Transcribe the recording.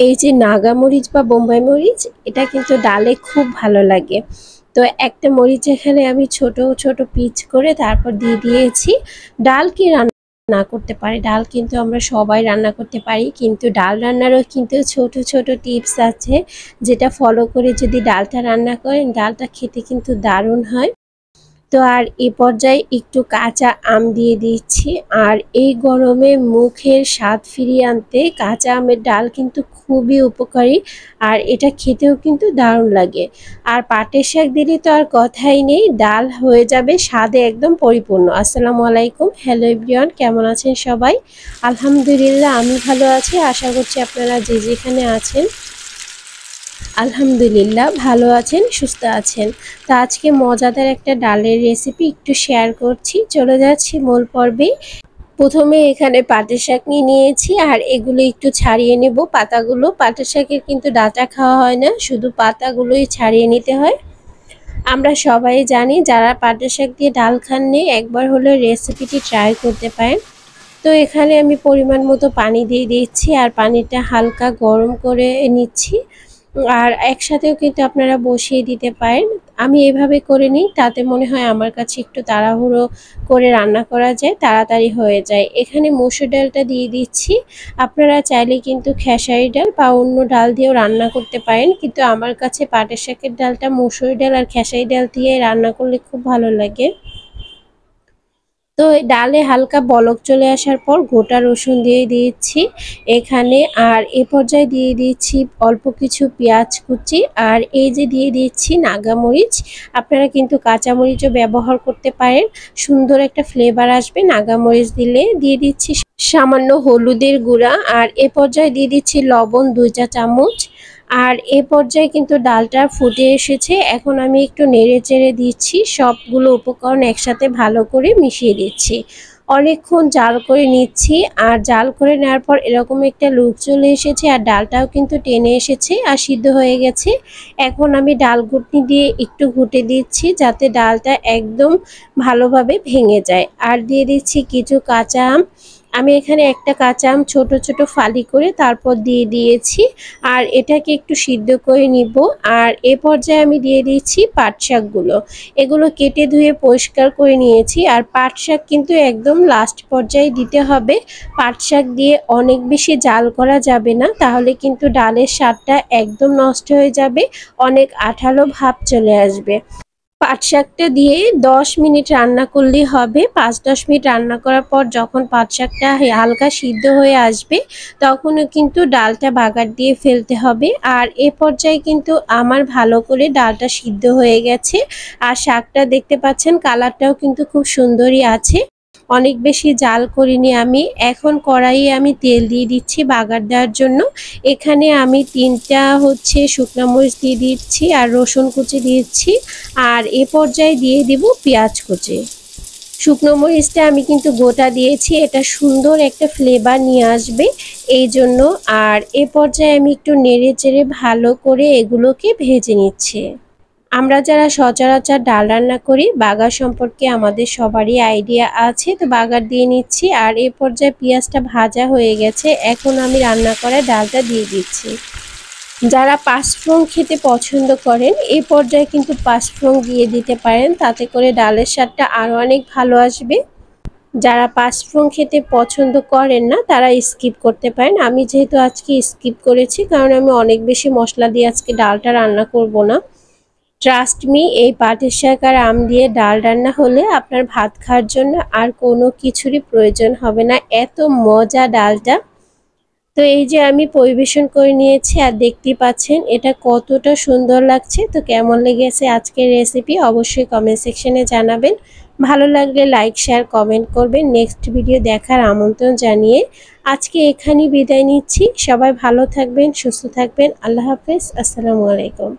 এই যে নাগা মরিচ বা বোম্বাই মরিচ, এটা কিন্তু ডালে খুব ভালো লাগে। তো একটা মরিচ এখানে আমি ছোট ছোট পিচ করে তারপর দিয়ে দিয়েছি। ডাল কি রান্না না করতে পারে, ডাল কিন্তু আমরা সবাই রান্না করতে পারি, কিন্তু ডাল রান্নারও কিন্তু ছোট ছোট টিপস আছে, যেটা ফলো করে যদি ডালটা রান্না করেন ডালটা খেতে কিন্তু দারুণ হয়। তো আর এই পর্যায়ে একটু কাঁচা আম দিয়ে দিচ্ছি। আর এই গরমে মুখের স্বাদ ফিরিয়ে আনতে কাঁচা আমের ডাল কিন্তু খুবই উপকারী, আর এটা খেতেও কিন্তু দারুণ লাগে। আর পাটের শাক দিলে তো আর কথাই নেই, ডাল হয়ে যাবে স্বাদে একদম পরিপূর্ণ। আসসালামু আলাইকুম, হ্যালো এভরিওয়ান, কেমন আছেন সবাই? আলহামদুলিল্লাহ আমি ভালো আছি, আশা করছি আপনারা যে যেখানে আছেন আলহামদুলিল্লাহ ভালো আছেন, সুস্থ আছেন। তো আজকে মজাদার একটা ডালের রেসিপি একটু শেয়ার করছি, চলে যাচ্ছি মূল পর্বে। প্রথমে এখানে পাটের শাক নিয়েছি, আর এগুলো একটু ছাড়িয়ে নেব পাতাগুলো। পাটের শাকের কিন্তু ডাঁটা খাওয়া হয় না, শুধু পাতাগুলোই ছাড়িয়ে নিতে হয়। আমরা সবাই জানি, যারা পাটের শাক দিয়ে ডাল খাননি একবার হলে রেসিপিটি ট্রাই করতে পারেন। তো এখানে আমি পরিমাণ মতো পানি দিয়ে দিচ্ছি, আর পানিটা হালকা গরম করে নিচ্ছি। আর একসাথেও কিন্তু আপনারা বসিয়ে দিতে পারেন, আমি এভাবে করে নিই, তাতে মনে হয় আমার কাছে একটু তাড়াহুড়ো করে রান্না করা যায়, তাড়াতাড়ি হয়ে যায়। এখানে মসুর ডালটা দিয়ে দিচ্ছি। আপনারা চাইলে কিন্তু খেসারি ডাল বা অন্য ডাল দিয়েও রান্না করতে পারেন, কিন্তু আমার কাছে পাটের শাকের ডালটা মসুর ডাল আর খেসারি ডাল দিয়ে রান্না করলে খুব ভালো লাগে। তো ডালে হালকা বলক চলে আসার পর গোটা রসুন দিয়ে দিয়েছি এখানে, আর এ পর্যায়ে দিয়ে দিচ্ছি অল্প কিছু পেঁয়াজ কুচি, আর এই যে দিয়ে দিচ্ছি নাগা মরিচ। আপনারা কিন্তু কাঁচা মরিচও ব্যবহার করতে পারেন, সুন্দর একটা ফ্লেভার আসবে নাগা মরিচ দিলে। দিয়ে দিচ্ছি সামান্য হলুদের গুঁড়া, আর এ পর্যায়ে দিয়ে দিচ্ছি লবণ 2 চা চামচ। আর এ পর্যায়ে কিন্তু ডালটা ফুটে এসেছে, এখন আমি একটু নেড়ে চেড়ে দিচ্ছি, সবগুলো উপকরণ একসাথে ভালো করে মিশিয়ে দিচ্ছি। অনেকক্ষণ জাল করে নিচ্ছি, আর জাল করে নেওয়ার পর এরকম একটা লুক চলে এসেছে, আর ডালটাও কিন্তু টেনে এসেছে আর সিদ্ধ হয়ে গেছে। এখন আমি ডাল ঘুটনি দিয়ে একটু ঘুটে দিচ্ছি, যাতে ডালটা একদম ভালোভাবে ভেঙে যায়। আর দিয়ে দিচ্ছি কিছু কাঁচা আম, আমি এখানে একটা কাঁচা আম ছোট ছোট ফালি করে তারপর দিয়ে দিয়েছি, আর এটাকে একটু সিদ্ধ করে নিব। আর এ পর্যায়ে আমি দিয়ে দিচ্ছি পাট শাকগুলো, এগুলো কেটে ধুয়ে পরিষ্কার করে নিয়েছি। আর পাট শাক কিন্তু একদম লাস্ট পর্যায়ে দিতে হবে, পাট শাক দিয়ে অনেক বেশি জাল করা যাবে না, তাহলে কিন্তু ডালের স্বাদটা একদম নষ্ট হয়ে যাবে, অনেক আঠালো ভাব চলে আসবে। পাট শাকটা দিয়ে 10 মিনিট রান্না করলেই হবে। 5-10 মিনিট রান্না করার পর যখন পাট শাকটা হালকা সিদ্ধ হয়ে আসবে, তখনও কিন্তু ডালটা বাগার দিয়ে ফেলতে হবে। আর এ পর্যায়ে কিন্তু আমার ভালো করে ডালটা সিদ্ধ হয়ে গেছে, আর শাকটা দেখতে পাচ্ছেন কালারটাও কিন্তু খুব সুন্দরই আছে, অনেক বেশি জাল করিনি আমি। এখন কড়াইয়ে আমি তেল দিয়ে দিচ্ছি বাগার দেওয়ার জন্য। এখানে আমি 3টা শুকনো মরিচ দিয়ে দিচ্ছি, আর রসুন কুচি দিচ্ছি, আর এ পর্যায়ে দিয়ে দিব পেঁয়াজ কুচি। শুকনো মরিচটা আমি কিন্তু গোটা দিয়েছি, এটা সুন্দর একটা ফ্লেভার নিয়ে আসবে এই জন্য। আর এ পর্যায়ে আমি একটু নেড়ে চেড়ে ভালো করে এগুলোকে ভেজে নিচ্ছি। আমরা যারা সচরাচর ডাল রান্না করি, বাগার সম্পর্কে আমাদের সবারই আইডিয়া আছে, তো বাগার দিয়ে নিচ্ছি। আর এ পর্যায়ে পেঁয়াজটা ভাজা হয়ে গেছে, এখন আমি রান্না করা ডালটা দিয়ে দিচ্ছি। যারা পাঁচফোড়ন খেতে পছন্দ করেন এই পর্যায়ে কিন্তু পাঁচফোড়ন দিয়ে দিতে পারেন, তাতে করে ডালের স্বাদটা আরও অনেক ভালো আসবে। যারা পাঁচফোড়ন খেতে পছন্দ করেন না তারা স্কিপ করতে পারেন, আমি যেহেতু আজকে স্কিপ করেছি কারণ আমি অনেক বেশি মশলা দিয়ে আজকে ডালটা রান্না করব না। ট্রাস্ট মি, এই পাটের শাক আর আম দিয়ে ডাল রান্না হলে আপনার ভাত খাওয়ার জন্য আর কোনো কিছুরই প্রয়োজন হবে না, এত মজা ডালটা। তো এই যে আমি পরিবেশন করে নিয়েছি, আর দেখতেই পাচ্ছেন এটা কতটা সুন্দর লাগছে। তো কেমন লেগেছে আজকের রেসিপি অবশ্যই কমেন্ট সেকশনে জানাবেন, ভালো লাগলে লাইক শেয়ার কমেন্ট করবেন। নেক্সট ভিডিও দেখার আমন্ত্রণ জানিয়ে আজকে এখানেই বিদায় নিচ্ছি। সবাই ভালো থাকবেন, সুস্থ থাকবেন, আল্লাহ হাফেজ, আসসালামু আলাইকুম।